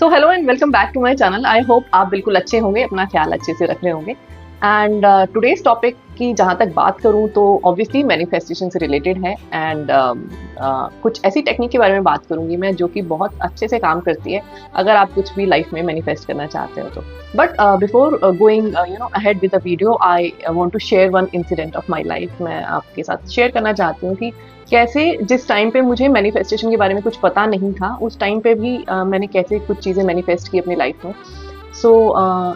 So hello and welcome back to my channel. I hope आप बिल्कुल अच्छे होंगे, अपना ख्याल अच्छे से रख रहे होंगे। एंड टुडेज टॉपिक की जहाँ तक बात करूँ तो ऑब्वियसली मैनिफेस्टेशन से रिलेटेड है। एंड कुछ ऐसी टेक्निक के बारे में बात करूँगी मैं जो कि बहुत अच्छे से काम करती है अगर आप कुछ भी लाइफ में मैनिफेस्ट करना चाहते हो तो। But before going ahead with the video, I want to share one incident of my life. मैं आपके साथ शेयर करना चाहती हूँ कि कैसे जिस टाइम पे मुझे मैनिफेस्टेशन के बारे में कुछ पता नहीं था, उस टाइम पे भी मैंने कैसे कुछ चीज़ें मैनिफेस्ट की अपनी लाइफ में। सो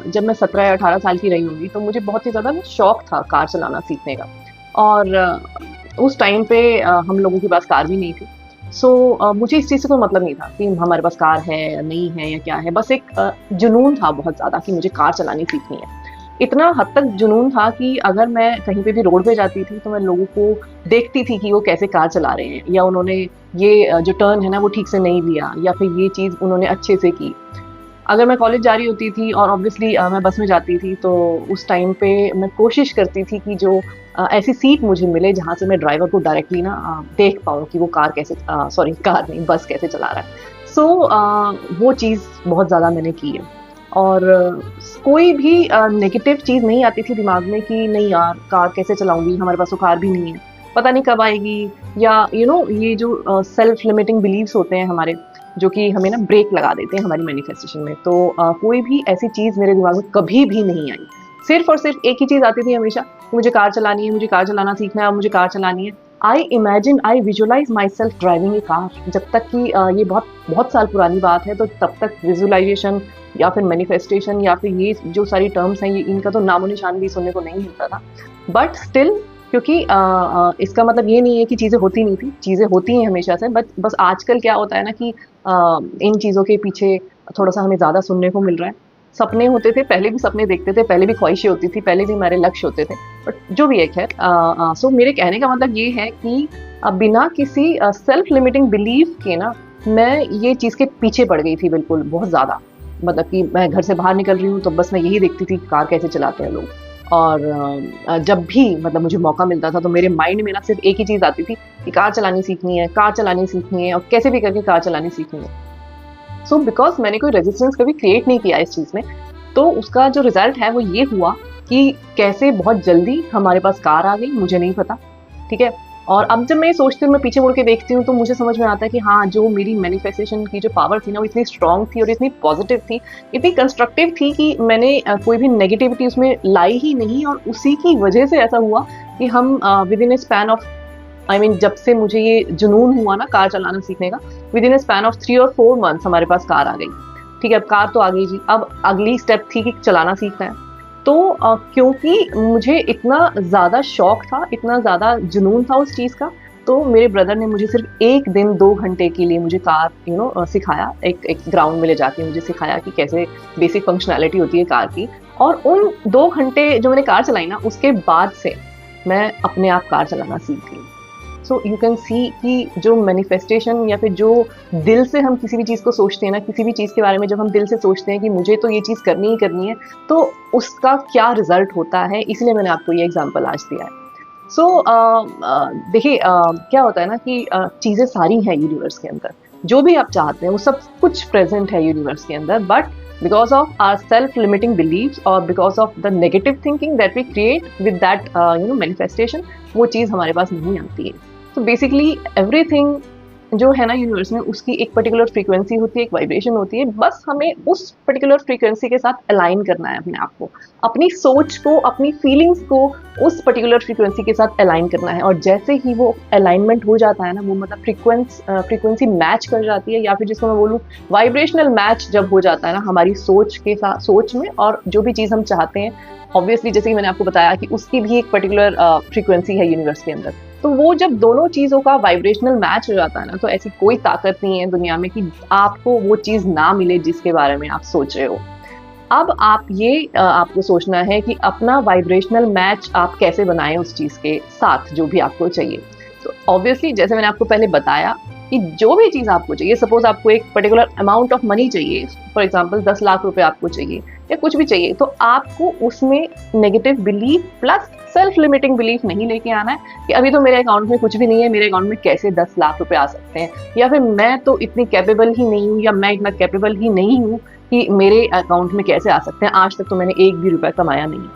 जब मैं 17 या 18 साल की रही होंगी तो मुझे बहुत ही ज़्यादा शौक था कार चलाना सीखने का। और उस टाइम पे हम लोगों के पास कार भी नहीं थी। सो मुझे इस चीज़ से कोई मतलब नहीं था कि हमारे पास कार है या नहीं है या क्या है। बस एक जुनून था बहुत ज़्यादा कि मुझे कार चलानी सीखनी है। इतना हद तक जुनून था कि अगर मैं कहीं पे भी रोड पे जाती थी तो मैं लोगों को देखती थी कि वो कैसे कार चला रहे हैं, या उन्होंने ये जो टर्न है ना वो ठीक से नहीं लिया, या फिर ये चीज़ उन्होंने अच्छे से की। अगर मैं कॉलेज जा रही होती थी और ऑब्वियसली मैं बस में जाती थी तो उस टाइम पे मैं कोशिश करती थी कि जो ऐसी सीट मुझे मिले जहाँ से मैं ड्राइवर को डायरेक्टली ना देख पाऊँ कि वो कार कैसे सॉरी कार नहीं बस कैसे चला रहा है। सो वो चीज़ बहुत ज़्यादा मैंने की है। और कोई भी नेगेटिव चीज़ नहीं आती थी दिमाग में कि नहीं यार कार कैसे चलाऊंगी, हमारे पास तो कार भी नहीं है, पता नहीं कब आएगी। या ये जो सेल्फ लिमिटिंग बिलीव्स होते हैं हमारे, जो कि हमें ना ब्रेक लगा देते हैं हमारी मैनिफेस्टेशन में। तो कोई भी ऐसी चीज़ मेरे दिमाग में कभी भी नहीं आई। सिर्फ और सिर्फ एक ही चीज़ आती थी हमेशा, मुझे कार चलानी है, मुझे कार चलाना सीखना है और मुझे कार चलानी है। I visualise myself driving a car. जब तक कि ये बहुत बहुत साल पुरानी बात है, तो तब तक विजुअलाइजेशन या फिर मैनिफेस्टेशन या फिर ये जो सारी टर्म्स हैं, ये इनका तो नामो निशान भी सुनने को नहीं मिलता था। बट स्टिल, क्योंकि इसका मतलब ये नहीं है कि चीज़ें होती नहीं थी, चीज़ें होती हैं हमेशा से। बट बस आजकल क्या होता है ना कि इन चीज़ों के पीछे थोड़ा सा हमें ज़्यादा सुनने को मिल रहा है। सपने होते थे, पहले भी सपने देखते थे, पहले भी ख्वाहिशें होती थी, पहले भी हमारे लक्ष्य होते थे। बट जो भी एक है, सो मेरे कहने का मतलब ये है कि बिना किसी सेल्फ लिमिटिंग बिलीफ के ना मैं ये चीज़ के पीछे पड़ गई थी बिल्कुल, बहुत ज़्यादा। मतलब कि मैं घर से बाहर निकल रही हूँ तो बस मैं यही देखती थी कार कैसे चलाते हैं लोग। और जब भी मतलब मुझे मौका मिलता था तो मेरे माइंड में ना सिर्फ एक ही चीज़ आती थी कि कार चलानी सीखनी है, कार चलानी सीखनी है और कैसे भी करके कार चलानी सीखनी है। सो बिकॉज मैंने कोई रेजिस्टेंस कभी क्रिएट नहीं किया इस चीज़ में, तो उसका जो रिजल्ट है वो ये हुआ कि कैसे बहुत जल्दी हमारे पास कार आ गई, मुझे नहीं पता। ठीक है। और अब जब मैं सोचती हूँ, मैं पीछे मुड़ के देखती हूँ तो मुझे समझ में आता है कि हाँ, जो मेरी मैनिफेस्टेशन की जो पावर थी ना वो इतनी स्ट्रांग थी और इतनी पॉजिटिव थी, इतनी कंस्ट्रक्टिव थी कि मैंने कोई भी नेगेटिविटी उसमें लाई ही नहीं। और उसी की वजह से ऐसा हुआ कि हम with in A span of जब से मुझे ये जुनून हुआ ना कार चलाना सीखने का, with in A span of 3 और 4 मंथ्स हमारे पास कार आ गई। ठीक है, अब कार तो आ गई जी, अब अगली स्टेप थी कि चलाना सीखना है। तो क्योंकि मुझे इतना ज़्यादा शौक था, इतना ज़्यादा जुनून था उस चीज़ का, तो मेरे ब्रदर ने मुझे सिर्फ 1 दिन 2 घंटे के लिए मुझे कार सिखाया। एक ग्राउंड में ले जाके मुझे सिखाया कि कैसे बेसिक फंक्शनैलिटी होती है कार की। और उन 2 घंटे जो मैंने कार चलाई ना, उसके बाद से मैं अपने आप कार चलाना सीख गई। सो यू कैन सी कि जो मैनिफेस्टेशन या फिर जो दिल से हम किसी भी चीज़ को सोचते हैं ना, किसी भी चीज़ के बारे में जब हम दिल से सोचते हैं कि मुझे तो ये चीज़ करनी ही करनी है, तो उसका क्या रिजल्ट होता है, इसलिए मैंने आपको ये एग्जांपल आज दिया है। सो देखिए, क्या होता है ना कि चीज़ें सारी हैं यूनिवर्स के अंदर, जो भी आप चाहते हैं वो सब कुछ प्रेजेंट है यूनिवर्स के अंदर। But because of our self limiting beliefs और because of the negative thinking that we create with that manifestation, वो चीज़ हमारे पास नहीं आती है। तो बेसिकली एवरीथिंग जो है ना यूनिवर्स में, उसकी एक पर्टिकुलर फ्रीक्वेंसी होती है, एक वाइब्रेशन होती है। बस हमें उस पर्टिकुलर फ्रीक्वेंसी के साथ अलाइन करना है अपने आप को, अपनी सोच को, अपनी फीलिंग्स को उस पर्टिकुलर फ्रीक्वेंसी के साथ अलाइन करना है। और जैसे ही वो अलाइनमेंट हो जाता है ना, वो मतलब फ्रीक्वेंसी मैच कर जाती है, या फिर जिसको मैं बोलूँ वाइब्रेशनल मैच जब हो जाता है ना हमारी सोच के साथ, सोच में, और जो भी चीज़ हम चाहते हैं, ऑब्वियसली जैसे कि मैंने आपको बताया कि उसकी भी एक पर्टिकुलर फ्रीक्वेंसी है यूनिवर्स के अंदर। तो वो जब दोनों चीज़ों का वाइब्रेशनल मैच हो जाता है ना, तो ऐसी कोई ताकत नहीं है दुनिया में कि आपको वो चीज़ ना मिले जिसके बारे में आप सोच रहे हो। अब आप ये आपको सोचना है कि अपना वाइब्रेशनल मैच आप कैसे बनाएं उस चीज़ के साथ जो भी आपको चाहिए। तो ऑब्वियसली जैसे मैंने आपको पहले बताया कि जो भी चीज़ आपको चाहिए, सपोज आपको एक पर्टिकुलर अमाउंट ऑफ मनी चाहिए, फॉर एग्जांपल 10 लाख रुपए आपको चाहिए या कुछ भी चाहिए, तो आपको उसमें negative belief plus self limiting belief नहीं लेके आना है कि अभी तो मेरे अकाउंट में कुछ भी नहीं है, मेरे अकाउंट में कैसे 10 लाख रुपए आ सकते हैं, या फिर मैं तो इतनी कैपेबल ही नहीं हूँ, या मैं इतना कैपेबल ही नहीं हूँ कि मेरे अकाउंट में कैसे आ सकते हैं, आज तक तो मैंने एक भी रुपया कमाया नहीं।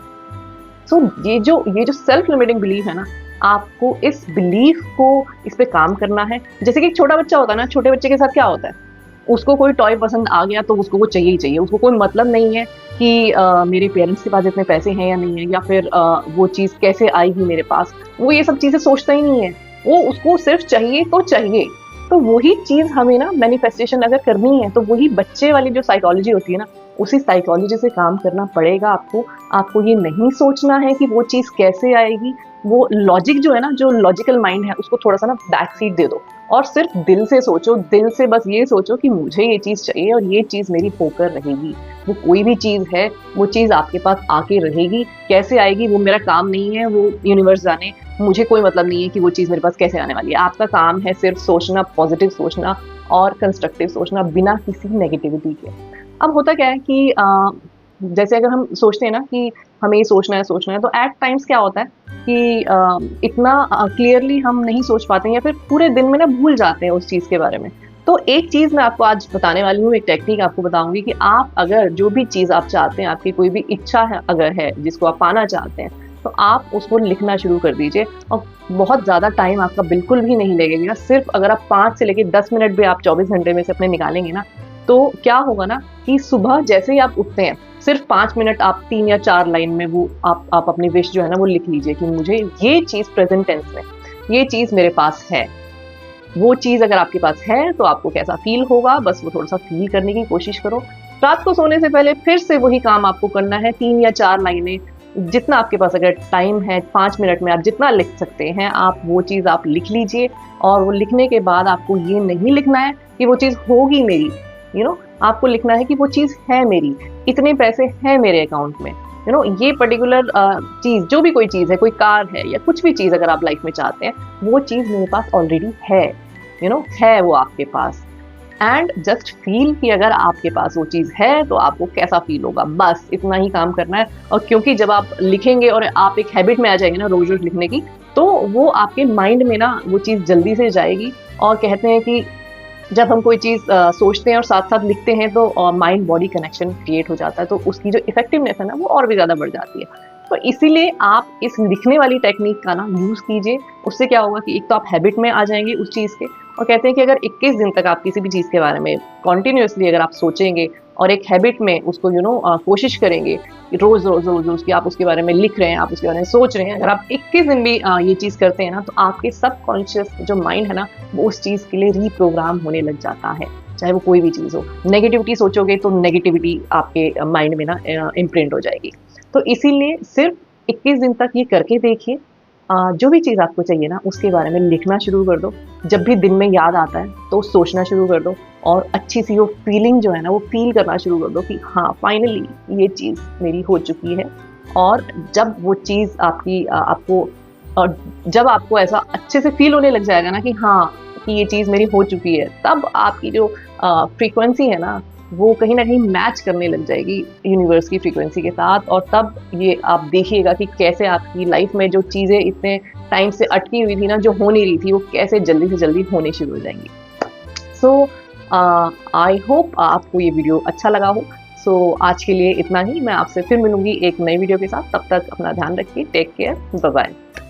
सो ये जो सेल्फ लिमिटिंग बिलीफ है ना, आपको इस बिलीफ को इस पे काम करना है। जैसे कि एक छोटा बच्चा होता है ना, छोटे बच्चे के साथ क्या होता है, उसको कोई टॉय पसंद आ गया तो उसको वो चाहिए ही चाहिए, उसको कोई मतलब नहीं है कि मेरे पेरेंट्स के पास इतने पैसे हैं या नहीं है, या फिर वो चीज़ कैसे आएगी मेरे पास, वो ये सब चीज़ें सोचता ही नहीं है, वो उसको सिर्फ चाहिए तो चाहिए। तो वही चीज़ हमें ना मैनिफेस्टेशन अगर करनी है तो वही बच्चे वाली जो साइकोलॉजी होती है ना, उसी साइकोलॉजी से काम करना पड़ेगा आपको। आपको ये नहीं सोचना है कि वो चीज़ कैसे आएगी, वो लॉजिक जो है ना, जो लॉजिकल माइंड है, उसको थोड़ा सा ना बैक सीट दे दो और सिर्फ दिल से सोचो, दिल से बस ये सोचो कि मुझे ये चीज़ चाहिए और ये चीज़ मेरी होकर रहेगी। वो कोई भी चीज़ है, वो चीज़ आपके पास आके रहेगी, कैसे आएगी वो मेरा काम नहीं है, वो यूनिवर्स जाने, मुझे कोई मतलब नहीं है कि वो चीज़ मेरे पास कैसे आने वाली है। आपका काम है सिर्फ सोचना, पॉजिटिव सोचना और कंस्ट्रक्टिव सोचना, बिना किसी नेगेटिविटी के। अब होता क्या है कि जैसे अगर हम सोचते हैं ना कि हमें ये सोचना है, तो एट टाइम्स क्या होता है कि इतना क्लियरली हम नहीं सोच पाते हैं, या फिर पूरे दिन में ना भूल जाते हैं उस चीज़ के बारे में। तो एक चीज़ मैं आपको आज बताने वाली हूँ, एक टेक्निक आपको बताऊंगी कि आप अगर जो भी चीज़ आप चाहते हैं, आपकी कोई भी इच्छा है अगर है जिसको आप पाना चाहते हैं, तो आप उसको लिखना शुरू कर दीजिए। और बहुत ज़्यादा टाइम आपका बिल्कुल भी नहीं लगेगा। सिर्फ अगर आप 5 से लेकर 10 मिनट भी आप 24 घंटे में से अपने निकालेंगे ना, तो क्या होगा ना कि सुबह जैसे ही आप उठते हैं, सिर्फ 5 मिनट आप 3 या 4 लाइन में वो आप अपनी विश जो है ना वो लिख लीजिए कि मुझे ये चीज़ प्रेजेंट टेंस में, ये चीज़ मेरे पास है। वो चीज़ अगर आपके पास है तो आपको कैसा फील होगा, बस वो थोड़ा सा फील करने की कोशिश करो। रात को सोने से पहले फिर से वही काम आपको करना है, 3 या 4 लाइनें, जितना आपके पास अगर टाइम है 5 मिनट में आप जितना लिख सकते हैं, आप वो चीज़ आप लिख लीजिए। और वो लिखने के बाद आपको ये नहीं लिखना है कि वो चीज़ होगी मेरी, आपको लिखना है कि वो चीज़ है मेरी, इतने पैसे हैं मेरे अकाउंट में, ये पर्टिकुलर चीज़, जो भी कोई चीज़ है, कोई कार है या कुछ भी चीज़ अगर आप लाइफ में चाहते हैं, वो चीज़ मेरे पास ऑलरेडी है, है वो आपके पास। एंड जस्ट फील कि अगर आपके पास वो चीज़ है तो आपको कैसा फील होगा, बस इतना ही काम करना है। और क्योंकि जब आप लिखेंगे और आप एक हैबिट में आ जाएंगे ना रोज रोज लिखने की, तो वो आपके माइंड में ना वो चीज़ जल्दी से जाएगी। और कहते हैं कि जब हम कोई चीज़ सोचते हैं और साथ साथ लिखते हैं तो माइंड बॉडी कनेक्शन क्रिएट हो जाता है, तो उसकी जो इफेक्टिवनेस है ना वो और भी ज़्यादा बढ़ जाती है। तो इसीलिए आप इस लिखने वाली टेक्निक का ना यूज़ कीजिए। उससे क्या होगा कि एक तो आप हैबिट में आ जाएंगे उस चीज़ के, और कहते हैं कि अगर 21 दिन तक आप किसी भी चीज़ के बारे में कॉन्टिन्यूसली अगर आप सोचेंगे और एक हैबिट में उसको कोशिश करेंगे रोज़ रोज़ रोज़ रोज़ कि आप उसके बारे में लिख रहे हैं, आप उसके बारे में सोच रहे हैं, अगर आप 21 दिन भी ये चीज़ करते हैं ना, तो आपके सबकॉन्शियस जो माइंड है ना वो उस चीज़ के लिए रीप्रोग्राम होने लग जाता है, चाहे वो कोई भी चीज़ हो। नेगेटिविटी सोचोगे तो नेगेटिविटी आपके माइंड में ना इम्प्रिंट हो जाएगी। तो इसीलिए सिर्फ 21 दिन तक ये करके देखिए। जो भी चीज़ आपको चाहिए ना उसके बारे में लिखना शुरू कर दो। जब भी दिन में याद आता है तो सोचना शुरू कर दो, और अच्छी सी वो फीलिंग जो है ना वो फील करना शुरू कर दो कि हाँ फाइनली ये चीज़ मेरी हो चुकी है। और जब वो चीज़ और जब आपको ऐसा अच्छे से फील होने लग जाएगा ना कि हाँ कि ये चीज़ मेरी हो चुकी है, तब आपकी जो फ्रीक्वेंसी है ना वो कहीं ना कहीं मैच करने लग जाएगी यूनिवर्स की फ्रीक्वेंसी के साथ। और तब ये आप देखिएगा कि कैसे आपकी लाइफ में जो चीज़ें इतने टाइम से अटकी हुई थी ना, जो हो नहीं रही थी, वो कैसे जल्दी से जल्दी होने शुरू हो जाएंगी। सो आई होप आपको ये वीडियो अच्छा लगा हो। सो आज के लिए इतना ही। मैं आपसे फिर मिलूंगी एक नई वीडियो के साथ। तब तक अपना ध्यान रखिए। Take care, bye bye.